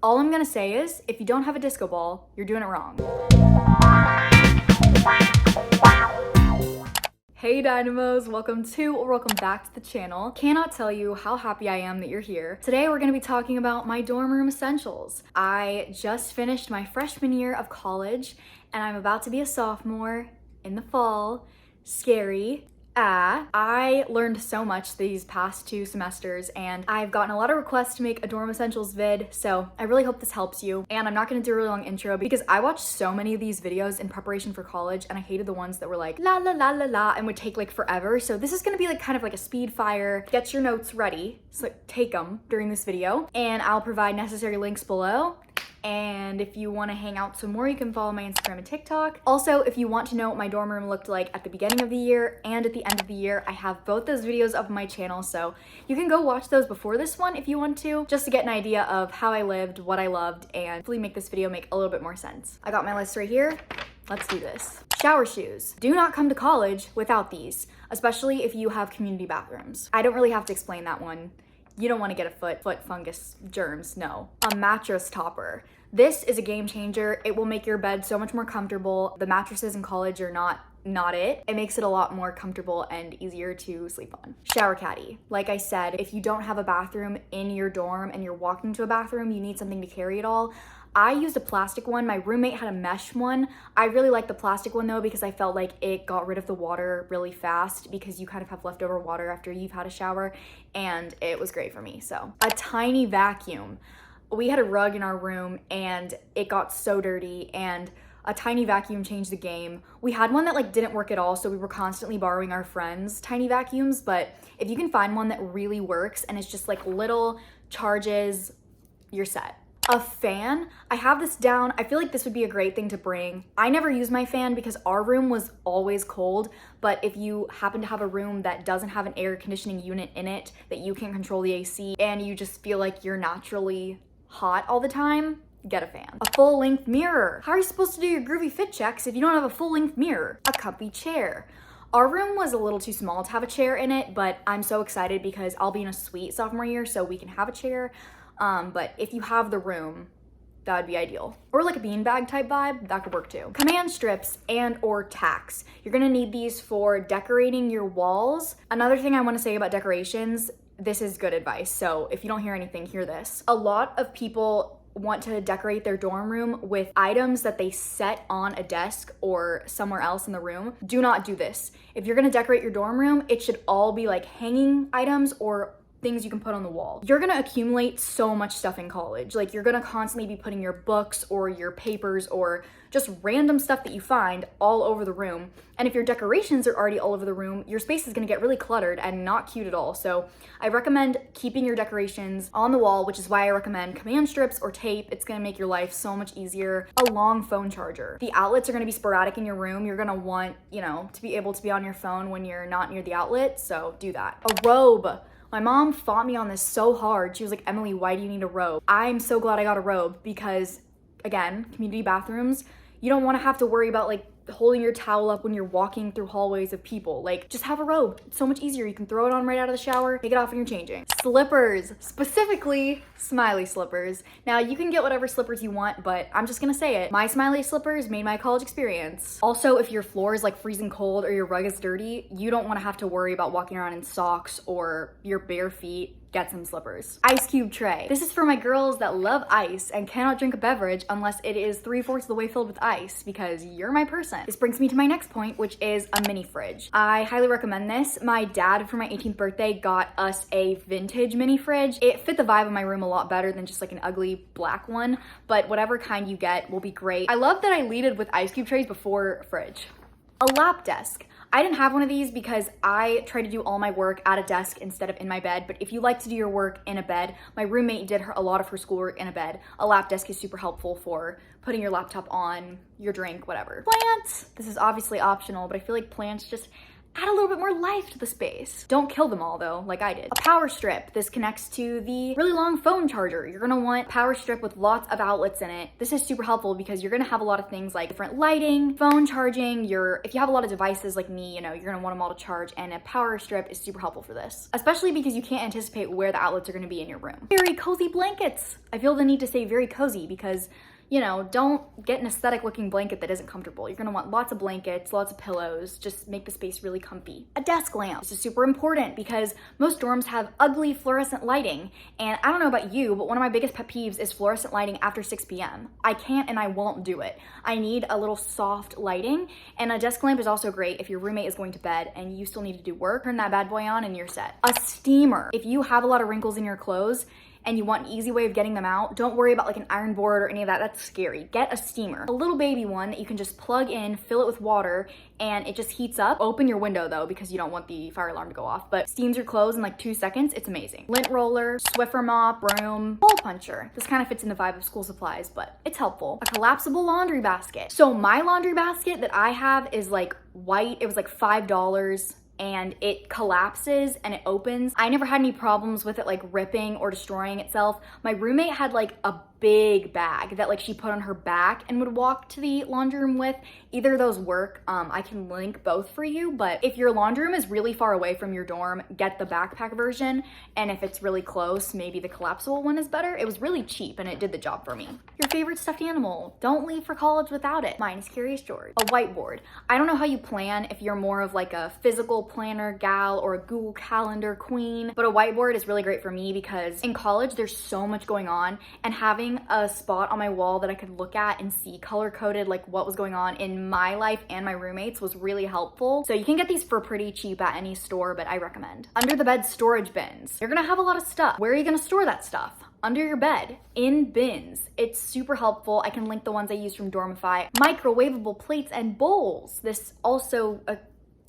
All I'm gonna say is, if you don't have a disco ball, you're doing it wrong. Hey dynamos, welcome back to the channel. Cannot tell you how happy I am that you're here. Today we're gonna be talking about my dorm room essentials. I just finished my freshman year of college and I'm about to be a sophomore in the fall. Scary. I learned so much these past 2 semesters and I've gotten a lot of requests to make a dorm essentials vid, so I really hope this helps you. And I'm not gonna do a really long intro because I watched so many of these videos in preparation for college and I hated the ones that were like la la la la la and would take like forever. So this is gonna be like kind of like a speed fire. Get your notes ready, so take them during this video and I'll provide necessary links below. And if you want to hang out some more, you can follow my Instagram and TikTok. Also, if you want to know what my dorm room looked like at the beginning of the year and at the end of the year, I have both those videos up on my channel, so you can go watch those before this one if you want to, just to get an idea of how I lived, what I loved, and hopefully make this video make a little bit more sense. I got my list right here. Let's do this. Shower shoes. Do not come to college without these, especially if you have community bathrooms. I don't really have to explain that one. You don't want to get a foot fungus germs, no. A mattress topper. This is a game changer. It will make your bed so much more comfortable. The mattresses in college are not it. It makes it a lot more comfortable and easier to sleep on. Shower caddy. Like I said, if you don't have a bathroom in your dorm and you're walking to a bathroom, you need something to carry it all. I used a plastic one. My roommate had a mesh one. I really like the plastic one though because I felt like it got rid of the water really fast because you kind of have leftover water after you've had a shower, and it was great for me. So a tiny vacuum. We had a rug in our room and it got so dirty and a tiny vacuum changed the game. We had one that like didn't work at all, so we were constantly borrowing our friends' tiny vacuums, but if you can find one that really works and it's just like little charges, you're set. A fan. I have this down. I feel like this would be a great thing to bring. I never use my fan because our room was always cold, but if you happen to have a room that doesn't have an air conditioning unit in it, that you can't control the AC, and you just feel like you're naturally hot all the time, get a fan. A full-length mirror. How are you supposed to do your groovy fit checks if you don't have a full-length mirror? A comfy chair. Our room was a little too small to have a chair in it, but I'm so excited because I'll be in a suite sophomore year, so we can have a chair. But if you have the room, that would be ideal. Or like a beanbag type vibe, that could work too. Command strips and or tacks. You're gonna need these for decorating your walls. Another thing I wanna say about decorations, this is good advice, so if you don't hear anything, hear this. A lot of people want to decorate their dorm room with items that they set on a desk or somewhere else in the room. Do not do this. If you're gonna decorate your dorm room, it should all be like hanging items or things you can put on the wall. You're gonna accumulate so much stuff in college. Like you're gonna constantly be putting your books or your papers or just random stuff that you find all over the room. And if your decorations are already all over the room, your space is gonna get really cluttered and not cute at all. So I recommend keeping your decorations on the wall, which is why I recommend command strips or tape. It's gonna make your life so much easier. A long phone charger. The outlets are gonna be sporadic in your room. You're gonna want, to be able to be on your phone when you're not near the outlet, so do that. A robe. My mom fought me on this so hard. She was like, Emily, why do you need a robe? I'm so glad I got a robe because, again, community bathrooms, you don't want to have to worry about like holding your towel up when you're walking through hallways of people. Like, just have a robe. It's so much easier. You can throw it on right out of the shower, take it off when you're changing. Slippers, specifically smiley slippers. Now, you can get whatever slippers you want, but I'm just gonna say it. My smiley slippers made my college experience. Also, if your floor is like freezing cold or your rug is dirty, you don't want to have to worry about walking around in socks or your bare feet. Get some slippers. Ice cube tray. This is for my girls that love ice and cannot drink a beverage unless it is 3/4 of the way filled with ice, because you're my person. This brings me to my next point, which is a mini fridge. I highly recommend this. My dad, for my 18th birthday, got us a vintage mini fridge. It fit the vibe of my room a lot better than just like an ugly black one, but whatever kind you get will be great. I love that I leaded with ice cube trays before fridge. A lap desk. I didn't have one of these because I try to do all my work at a desk instead of in my bed, but if you like to do your work in a bed, my roommate did a lot of her schoolwork in a bed. A lap desk is super helpful for putting your laptop on, your drink, whatever. Plants! This is obviously optional, but I feel like plants just add a little bit more life to the space. Don't kill them all though, like I did. A power strip. This connects to the really long phone charger. You're gonna want power strip with lots of outlets in it. This is super helpful because you're gonna have a lot of things like different lighting, phone charging, if you have a lot of devices like me, you know, you're gonna want them all to charge, and a power strip is super helpful for this, especially because you can't anticipate where the outlets are gonna be in your room. Very cozy blankets. I feel the need to say very cozy because, you know, don't get an aesthetic looking blanket that isn't comfortable. You're gonna want lots of blankets, lots of pillows, just make the space really comfy. A desk lamp. This is super important because most dorms have ugly fluorescent lighting. And I don't know about you, but one of my biggest pet peeves is fluorescent lighting after 6 p.m. I can't and I won't do it. I need a little soft lighting, and a desk lamp is also great if your roommate is going to bed and you still need to do work. Turn that bad boy on and you're set. A steamer. If you have a lot of wrinkles in your clothes, and you want an easy way of getting them out, don't worry about like an iron board or any of that. That's scary. Get a steamer. A little baby one that you can just plug in, fill it with water, and it just heats up. Open your window though, because you don't want the fire alarm to go off, but steams your clothes in like 2 seconds. It's amazing. Lint roller, Swiffer mop, broom, hole puncher. This kind of fits in the vibe of school supplies, but it's helpful. A collapsible laundry basket. So my laundry basket that I have is like white. It was like $5. And it collapses and it opens. I never had any problems with it like ripping or destroying itself. My roommate had like a big bag that like she put on her back and would walk to the laundry room with. Either of those work. I can link both for you, but if your laundry room is really far away from your dorm, get the backpack version. And if it's really close, maybe the collapsible one is better. It was really cheap and it did the job for me. Your favorite stuffed animal. Don't leave for college without it. Mine is Curious George. A whiteboard. I don't know how you plan, if you're more of like a physical planner gal or a Google Calendar queen, but a whiteboard is really great for me because in college there's so much going on, and having a spot on my wall that I could look at and see color coded like what was going on in my life and my roommates was really helpful. So you can get these for pretty cheap at any store, but I recommend. Under the bed storage bins. You're gonna have a lot of stuff. Where are you gonna store that stuff? Under your bed, in bins. It's super helpful. I can link the ones I use from Dormify. Microwavable plates and bowls. This also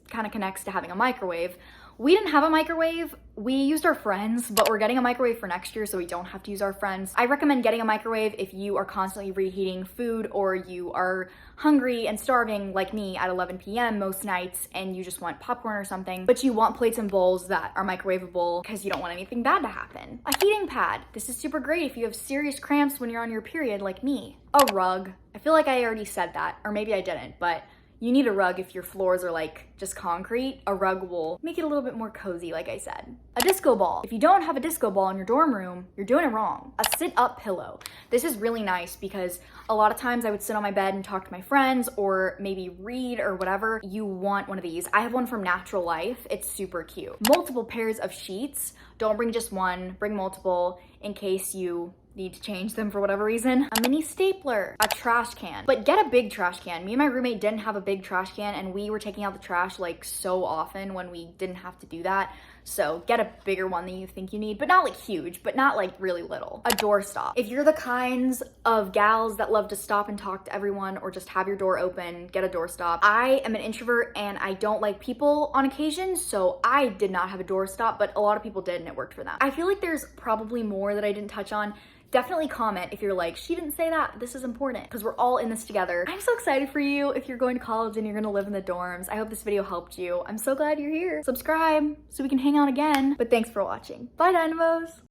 kind of connects to having a microwave. We didn't have a microwave. We used our friends, but we're getting a microwave for next year so we don't have to use our friends. I recommend getting a microwave if you are constantly reheating food or you are hungry and starving like me at 11 p.m. most nights and you just want popcorn or something, but you want plates and bowls that are microwavable because you don't want anything bad to happen. A heating pad. This is super great if you have serious cramps when you're on your period like me. A rug. I feel like I already said that, or maybe I didn't, but you need a rug if your floors are like just concrete. A rug will make it a little bit more cozy, like I said. A disco ball. If you don't have a disco ball in your dorm room, you're doing it wrong. A sit-up pillow. This is really nice because a lot of times I would sit on my bed and talk to my friends or maybe read or whatever. You want one of these. I have one from Natural Life. It's super cute. Multiple pairs of sheets. Don't bring just one, bring multiple in case you need to change them for whatever reason. A mini stapler, a trash can, but get a big trash can. Me and my roommate didn't have a big trash can and we were taking out the trash like so often when we didn't have to do that. So get a bigger one than you think you need, but not like huge, but not like really little. A doorstop. If you're the kinds of gals that love to stop and talk to everyone or just have your door open, get a doorstop. I am an introvert and I don't like people on occasion, so I did not have a doorstop, but a lot of people did and it worked for them. I feel like there's probably more that I didn't touch on. Definitely comment if you're like, she didn't say that. This is important because we're all in this together. I'm so excited for you if you're going to college and you're gonna live in the dorms. I hope this video helped you. I'm so glad you're here. Subscribe so we can hang out again. But thanks for watching. Bye, Dynamos.